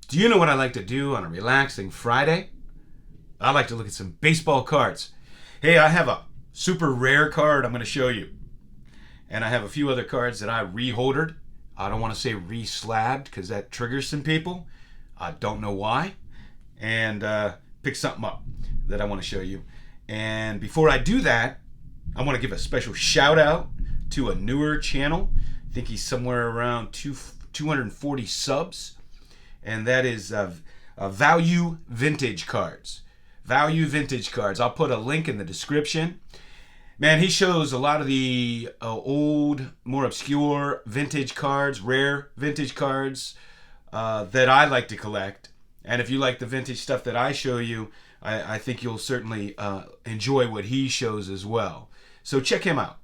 Do you know what I like to do on a relaxing Friday? I like to look at some baseball cards. Hey, I have a super rare card I'm going to show you. And I have a few other cards that I reholdered. I don't want to say re-slabbed because that triggers some people. I don't know why. And pick something up that I want to show you. And before I do that, I want to give a special shout out to a newer channel. I think he's somewhere around 240 subs. And that is Value Vintage Cards. Value Vintage Cards. I'll put a link in the description. Man, he shows a lot of the old, more obscure vintage cards, rare vintage cards that I like to collect. And if you like the vintage stuff that I show you, I think you'll certainly enjoy what he shows as well. So check him out.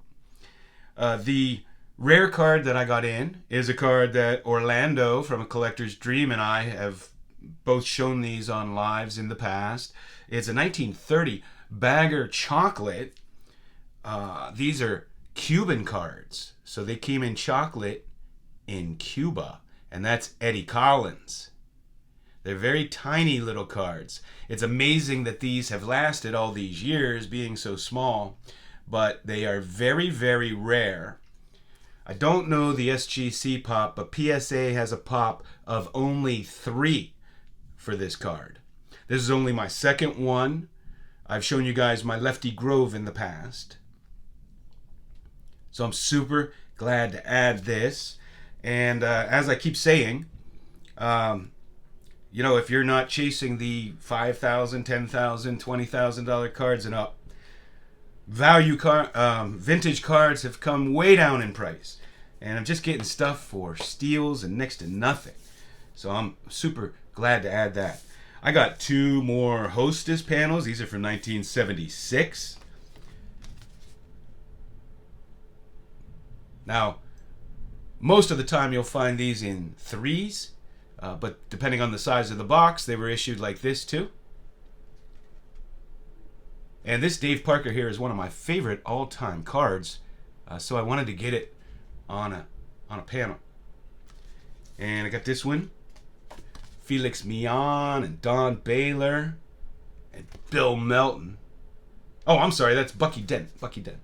The rare card that I got in is a card that Orlando from A Collector's Dream and I have both shown these on lives in the past. It's a 1930 Bagger Chocolate. These are Cuban cards. So they came in chocolate in Cuba. And that's Eddie Collins. They're very tiny little cards. It's amazing that these have lasted all these years being so small. But they are very, very rare. I don't know the SGC pop, but PSA has a pop of only 3 for this card. This is only my second one. I've shown you guys my Lefty Grove in the past. So I'm super glad to add this. And as I keep saying, if you're not chasing the $5,000, $10,000, $20,000 cards and up, vintage cards have come way down in price. And I'm just getting stuff for steals and next to nothing. So I'm super glad to add that. I got 2 more Hostess panels. These are from 1976. Now, most of the time you'll find these in 3s, but depending on the size of the box, they were issued like this too. And this Dave Parker here is one of my favorite all-time cards, so I wanted to get it on a panel. And I got this one, Felix Millan and Don Baylor and Bill Melton. Oh, I'm sorry, that's Bucky Dent. Bucky Dent.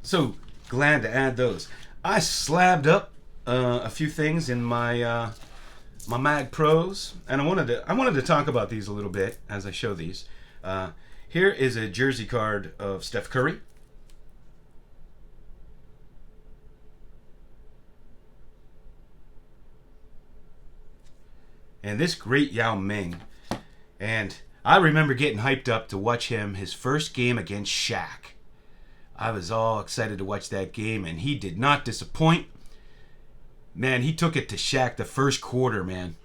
So glad to add those. I slabbed up a few things in my my Mag Pros, and I wanted to talk about these a little bit as I show these. Here is a jersey card of Steph Curry. And this great Yao Ming. And I remember getting hyped up to watch his first game against Shaq. I was all excited to watch that game, and he did not disappoint. Man, he took it to Shaq the first quarter, man.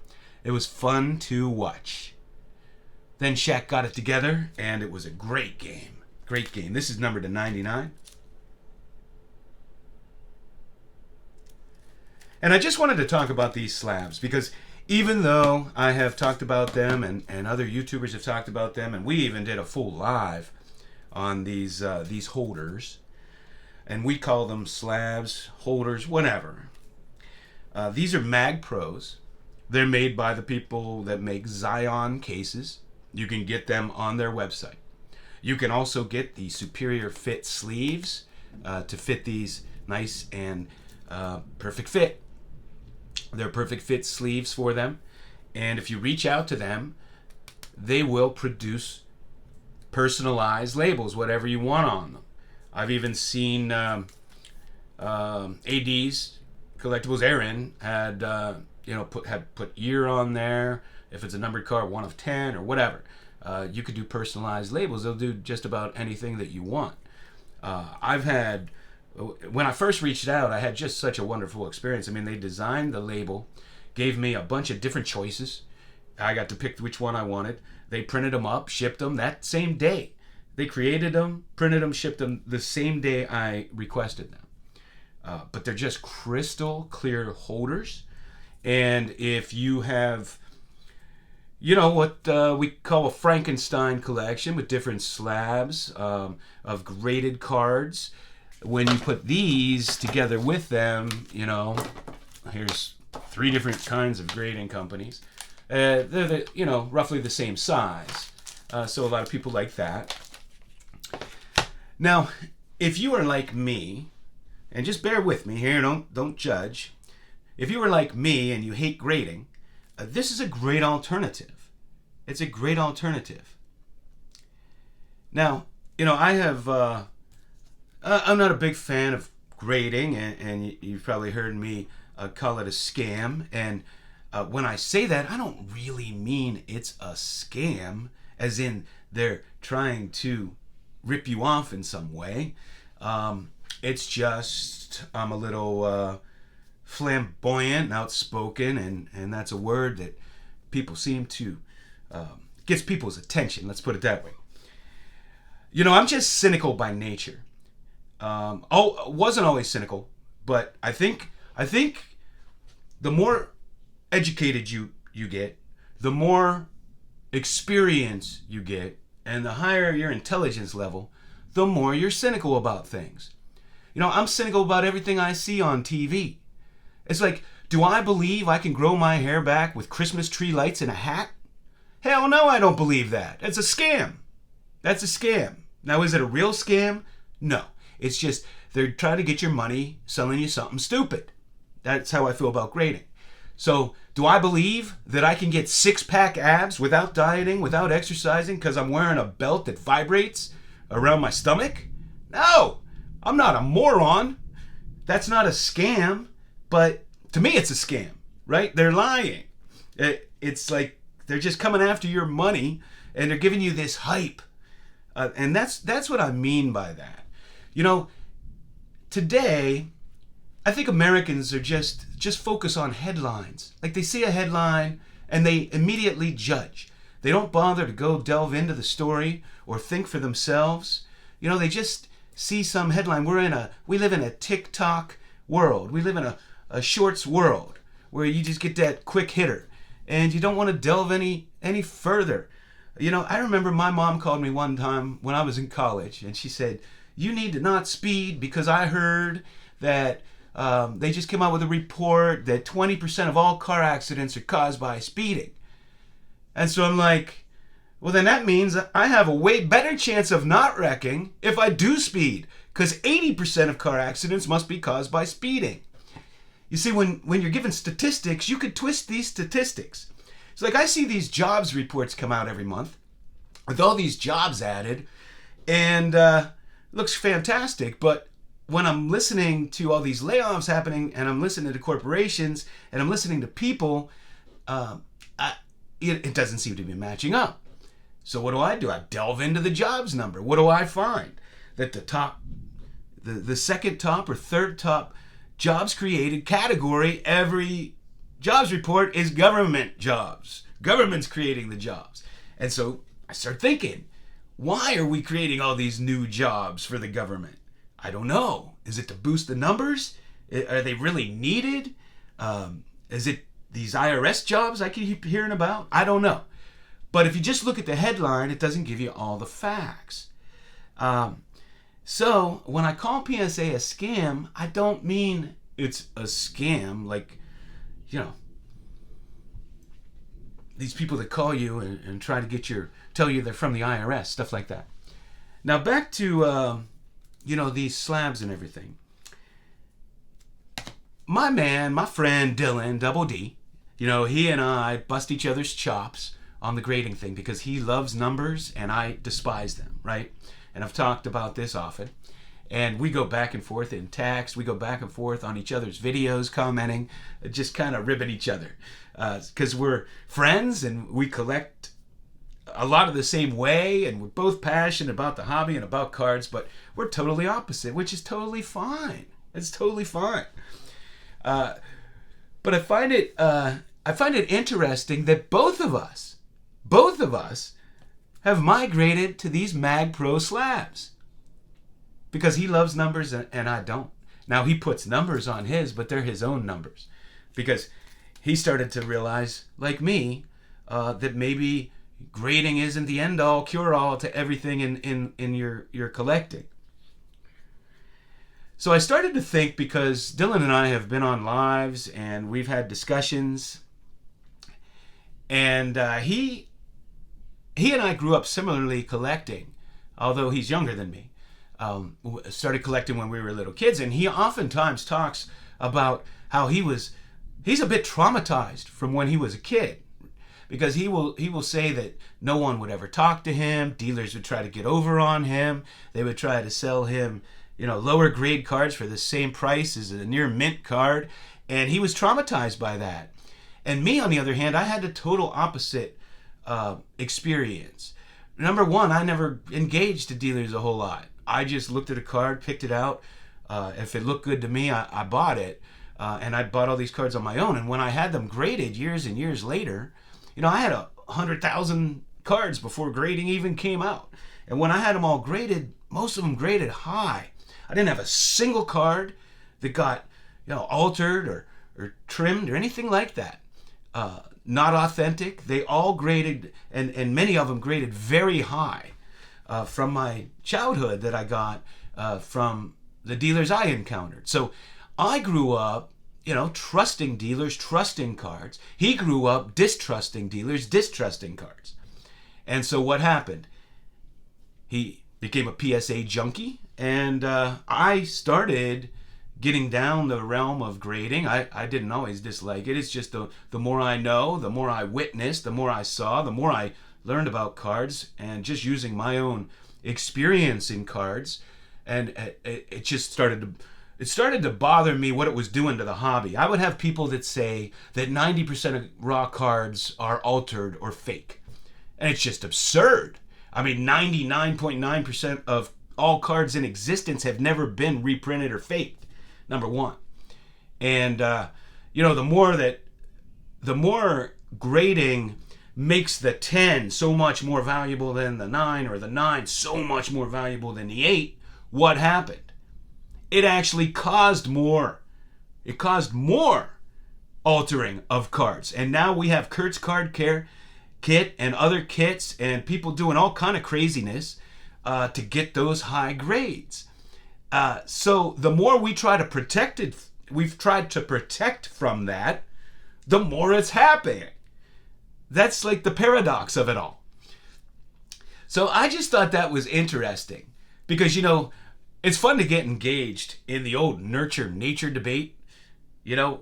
It was fun to watch. Then Shaq got it together, and it was a great game. Great game. This is numbered to 99. And I just wanted to talk about these slabs, because even though I have talked about them, and other YouTubers have talked about them, and we even did a full live on these holders, and we call them slabs, holders, whatever. These are Mag Pros. They're made by the people that make Zion cases. You can get them on their website. You can also get the Superior Fit sleeves to fit these nice and perfect fit. They're perfect fit sleeves for them. And if you reach out to them, they will produce personalized labels, whatever you want on them. I've even seen AD's Collectibles. Aaron had put year on there. If it's a numbered card, 1 of 10 or whatever, you could do personalized labels. They'll do just about anything that you want. When I first reached out, I had just such a wonderful experience. I mean, they designed the label, gave me a bunch of different choices. I got to pick which one I wanted. They printed them up, shipped them that same day. They created them, printed them, shipped them the same day I requested them. But they're just crystal clear holders. And if you have, what we call a Frankenstein collection with different slabs of graded cards, when you put these together with them, here's 3 different kinds of grading companies. They're roughly the same size. So a lot of people like that. Now, if you are like me, and just bear with me here, don't judge. If you are like me and you hate grading, this is a great alternative. It's a great alternative. Now, I have, I'm not a big fan of grading, and you've probably heard me call it a scam. And when I say that, I don't really mean it's a scam, as in they're trying to rip you off in some way. It's just I'm a little flamboyant and outspoken, and that's a word that people seem to gets people's attention. Let's put it that way. I'm just cynical by nature. Wasn't always cynical, but I think the more educated you get, the more experience you get, and the higher your intelligence level, the more you're cynical about things. I'm cynical about everything I see on TV. It's like, do I believe I can grow my hair back with Christmas tree lights and a hat? Hell no, I don't believe that. It's a scam. That's a scam. Now, is it a real scam? No. It's just they're trying to get your money selling you something stupid. That's how I feel about grading. So, do I believe that I can get 6-pack abs without dieting, without exercising, because I'm wearing a belt that vibrates around my stomach? No! I'm not a moron. That's not a scam. But to me, it's a scam, right? They're lying. It's like they're just coming after your money, and they're giving you this hype. And that's what I mean by that. Today, I think Americans are just focus on headlines. Like, they see a headline and they immediately judge. They don't bother to go delve into the story or think for themselves. They just see some headline. We live in a TikTok world. We live in a shorts world where you just get that quick hitter and you don't want to delve any further. I remember my mom called me one time when I was in college, and she said, "You need to not speed because I heard that they just came out with a report that 20% of all car accidents are caused by speeding." And so I'm like, well, then that means I have a way better chance of not wrecking if I do speed, because 80% of car accidents must be caused by speeding. You see, when you're given statistics, you could twist these statistics. It's like I see these jobs reports come out every month with all these jobs added, and it looks fantastic. But when I'm listening to all these layoffs happening, and I'm listening to corporations, and I'm listening to people, it doesn't seem to be matching up. So what do? I delve into the jobs number. What do I find? That the second top or third top jobs created category every jobs report is government jobs. Government's creating the jobs. And so I start thinking, why are we creating all these new jobs for the government? I don't know. Is it to boost the numbers? Are they really needed? Is it these IRS jobs I keep hearing about? I don't know. But if you just look at the headline, it doesn't give you all the facts. So when I call PSA a scam, I don't mean it's a scam like, these people that call you and try to tell you they're from the IRS, stuff like that. Now back to, these slabs and everything. My friend Dylan, Double D, he and I bust each other's chops on the grading thing because he loves numbers and I despise them, right? And I've talked about this often. And we go back and forth in text. We go back and forth on each other's videos, commenting, just kind of ribbing each other. Because we're friends and we collect a lot of the same way, and we're both passionate about the hobby and about cards, but we're totally opposite, which is totally fine. It's totally fine. But I find it interesting that both of us have migrated to these Mag Pro slabs. Because he loves numbers and I don't. Now he puts numbers on his, but they're his own numbers. Because he started to realize, like me, that maybe grading isn't the end-all, cure-all to everything in your collecting. So I started to think, because Dylan and I have been on lives and we've had discussions, and he and I grew up similarly collecting, although he's younger than me. Started collecting when we were little kids, and he oftentimes talks about how he's a bit traumatized from when he was a kid, because he will say that no one would ever talk to him. Dealers would try to get over on him. They would try to sell him, lower grade cards for the same price as a near mint card, and he was traumatized by that. And me, on the other hand, I had the total opposite experience. Number one, I never engaged to dealers a whole lot. I just looked at a card, picked it out. If it looked good to me, I bought it. And I bought all these cards on my own. And when I had them graded years and years later, I had 100,000 cards before grading even came out. And when I had them all graded, most of them graded high. I didn't have a single card that got, altered or trimmed or anything like that. Not authentic. They all graded, and many of them graded very high from my childhood that I got from the dealers I encountered. So I grew up, trusting dealers, trusting cards. He grew up distrusting dealers, distrusting cards. And so what happened? He became a PSA junkie, and I started getting down the realm of grading. I didn't always dislike it. It's just the more I know, the more I witnessed, the more I saw, the more I learned about cards, and just using my own experience in cards, and it just started to bother me what it was doing to the hobby. I would have people that say that 90% of raw cards are altered or fake, and it's just absurd. I mean, 99.9% of all cards in existence have never been reprinted or faked, number one. And the more grading makes the 10 so much more valuable than the 9, or the 9 so much more valuable than the 8, what happened? It actually caused more. It caused more altering of cards. And now we have Kurt's Card Care kit and other kits and people doing all kind of craziness to get those high grades. So the more we try to protect it, we've tried to protect from that, the more it's happening. That's like the paradox of it all. So I just thought that was interesting, because, it's fun to get engaged in the old nurture-nature debate.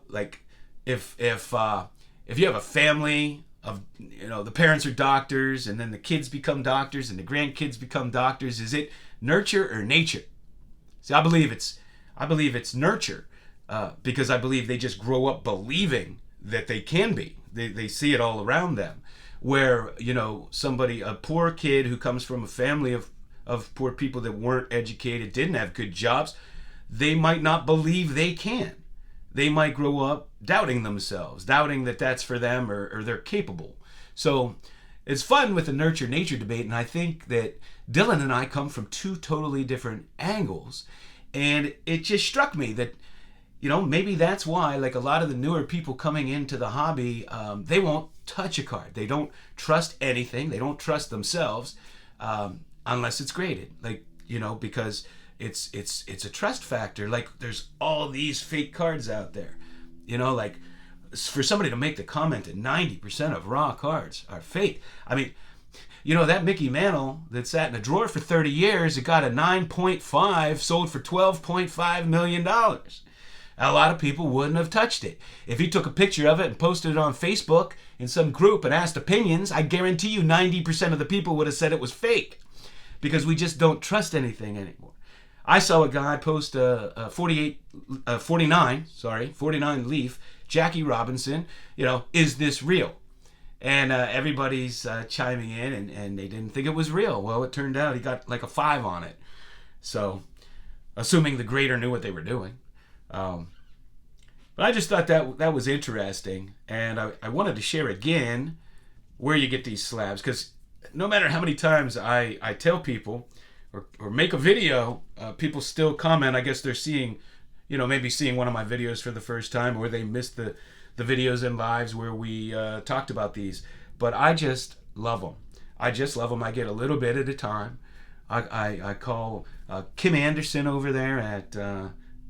Like if you have a family of, the parents are doctors, and then the kids become doctors and the grandkids become doctors, is it nurture or nature? See, I believe it's nurture, because I believe they just grow up believing that they can be. They see it all around them. Where, a poor kid who comes from a family of poor people that weren't educated, didn't have good jobs, they might not believe they can. They might grow up doubting themselves, doubting that that's for them, or they're capable. So it's fun with the nurture-nature debate, and I think that Dylan and I come from two totally different angles. And it just struck me that, maybe that's why, like a lot of the newer people coming into the hobby, they won't touch a card. They don't trust anything. They don't trust themselves unless it's graded. Because it's a trust factor. Like, there's all these fake cards out there. For somebody to make the comment that 90% of raw cards are fake. I mean, that Mickey Mantle that sat in a drawer for 30 years, it got a 9.5, sold for $12.5 million. A lot of people wouldn't have touched it. If he took a picture of it and posted it on Facebook in some group and asked opinions, I guarantee you 90% of the people would have said it was fake, because we just don't trust anything anymore. I saw a guy post a 49 Leaf, Jackie Robinson, is this real? And everybody's chiming in, and they didn't think it was real. Well, it turned out he got like a 5 on it. So, assuming the grader knew what they were doing. But I just thought that was interesting, and I wanted to share again where you get these slabs, because no matter how many times I tell people or make a video, people still comment. I guess they're seeing, maybe seeing one of my videos for the first time, or they missed the videos and lives where we talked about these. But I just love them. I get a little bit at a time. I call Kim Anderson over there at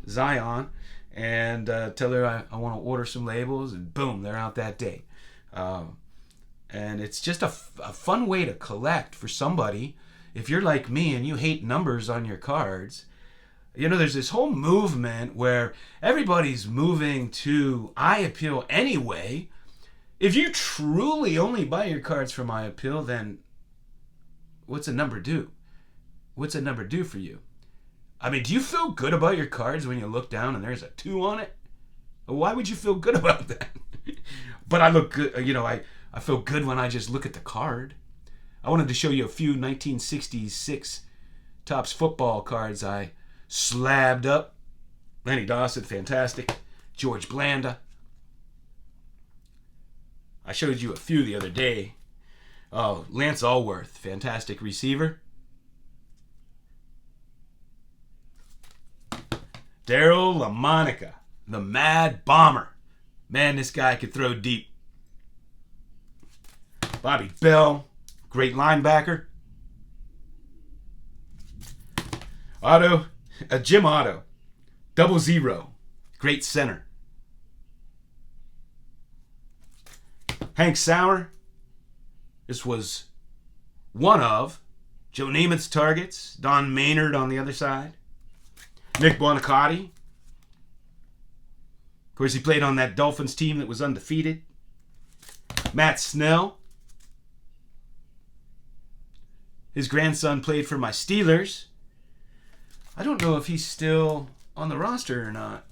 Zion, and tell her I want to order some labels, and boom, they're out that day. And it's just a fun way to collect for somebody. If you're like me and you hate numbers on your cards, you know, there's this whole movement where everybody's moving to eye appeal anyway. If you truly only buy your cards from eye appeal, then what's a number do? What's a number do for you? I mean, do you feel good about your cards when you look down and there's a 2 on it? Why would you feel good about that? But I look good, you know, I feel good when I just look at the card. I wanted to show you a few 1966 Topps football cards I slabbed up. Lenny Dawson, fantastic. George Blanda. I showed you a few the other day. Oh, Lance Allworth, fantastic receiver. Daryl LaMonica, the Mad Bomber. Man, this guy could throw deep. Bobby Bell, great linebacker. Jim Otto, 00, great center. Hank Sauer, this was one of Joe Namath's targets. Don Maynard on the other side. Nick Buonicotti. Of course, he played on that Dolphins team that was undefeated. Matt Snell. His grandson played for my Steelers. I don't know if he's still on the roster or not.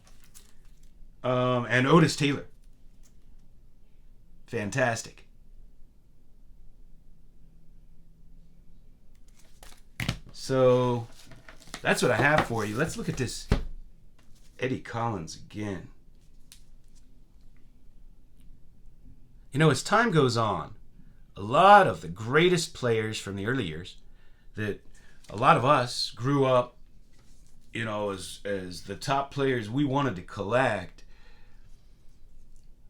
And Otis Taylor. Fantastic. So that's what I have for you. Let's look at this Eddie Collins again. You know, as time goes on, a lot of the greatest players from the early years that a lot of us grew up, you know, as the top players we wanted to collect,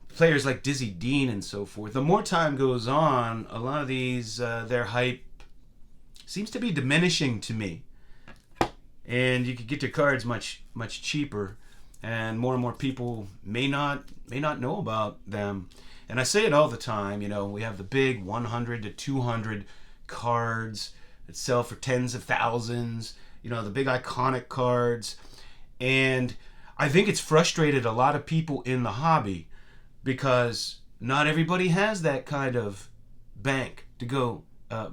players like Dizzy Dean and so forth, the more time goes on, a lot of these, their hype seems to be diminishing to me. And you could get your cards much cheaper, and more people may not know about them. And I say it all the time, you know, we have the big 100 to 200 cards that sell for tens of thousands, you know, the big iconic cards. And I think it's frustrated a lot of people in the hobby because not everybody has that kind of bank to go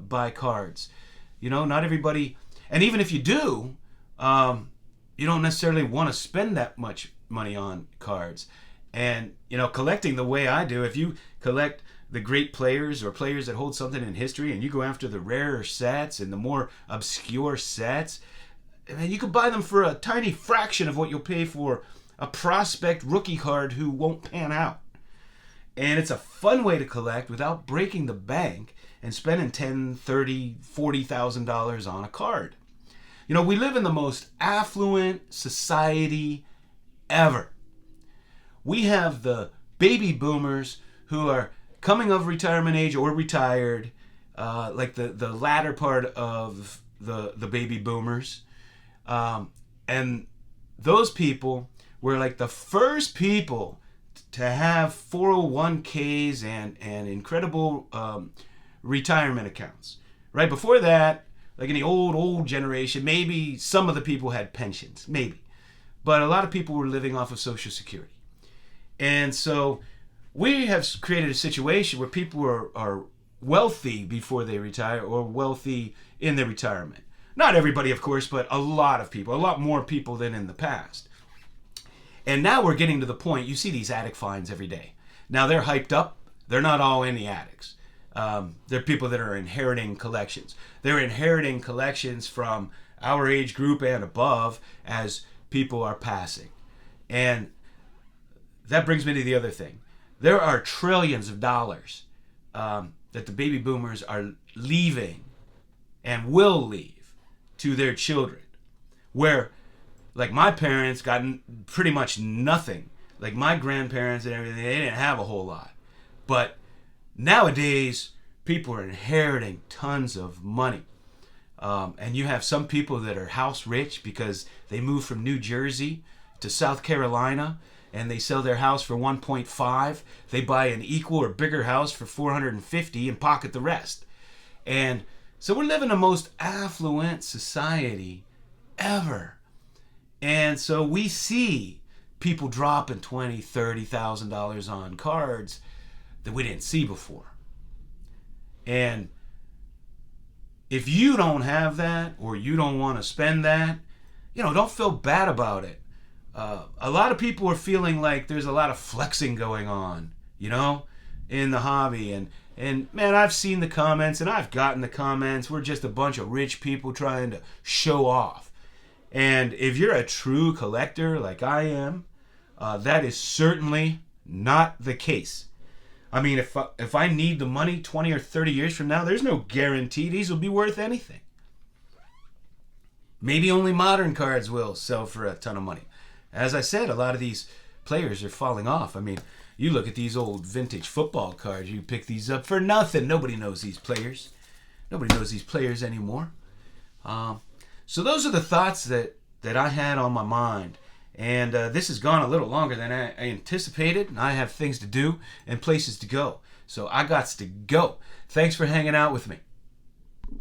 buy cards. You know, not everybody, and even if you do, you don't necessarily want to spend that much money on cards. And, you know, collecting the way I do, if you collect the great players or players that hold something in history and you go after the rarer sets and the more obscure sets, and you could buy them for a tiny fraction of what you'll pay for a prospect rookie card who won't pan out. And it's a fun way to collect without breaking the bank and spending $10,000, $30,000, $40,000 on a card. You know, we live in the most affluent society ever. We have the baby boomers who are coming of retirement age or retired, like the latter part of the baby boomers. And those people were like the first people to have 401ks and incredible retirement accounts. Right before that, like in the old generation, maybe some of the people had pensions, maybe. But a lot of people were living off of Social Security. And so we have created a situation where people are wealthy before they retire or wealthy in their retirement. Not everybody, of course, but a lot of people, a lot more people than in the past. And now we're getting to the point, you see these attic finds every day. Now they're hyped up. They're not all in the attics. They're people that are inheriting collections. They're inheriting collections from our age group and above as people are passing. And that brings me to the other thing. There are trillions of dollars that the baby boomers are leaving and will leave to their children. Where, like, my parents got pretty much nothing. Like my grandparents and everything, they didn't have a whole lot. But nowadays, people are inheriting tons of money. And you have some people that are house rich because they moved from New Jersey to South Carolina and they sell their house for 1.5, they buy an equal or bigger house for 450 and pocket the rest. And so we're living the most affluent society ever. And so we see people dropping $20,000, $30,000 on cards that we didn't see before. And if you don't have that or you don't want to spend that, don't feel bad about it. A lot of people are feeling like there's a lot of flexing going on, in the hobby. And man, I've seen the comments and I've gotten the comments. We're just a bunch of rich people trying to show off. And if you're a true collector like I am, that is certainly not the case. I mean, if I need the money 20 or 30 years from now, there's no guarantee these will be worth anything. Maybe only modern cards will sell for a ton of money. As I said, a lot of these players are falling off. I mean, you look at these old vintage football cards, you pick these up for nothing. Nobody knows these players. Nobody knows these players anymore. So those are the thoughts that I had on my mind. And this has gone a little longer than I anticipated. And I have things to do and places to go. So I got to go. Thanks for hanging out with me.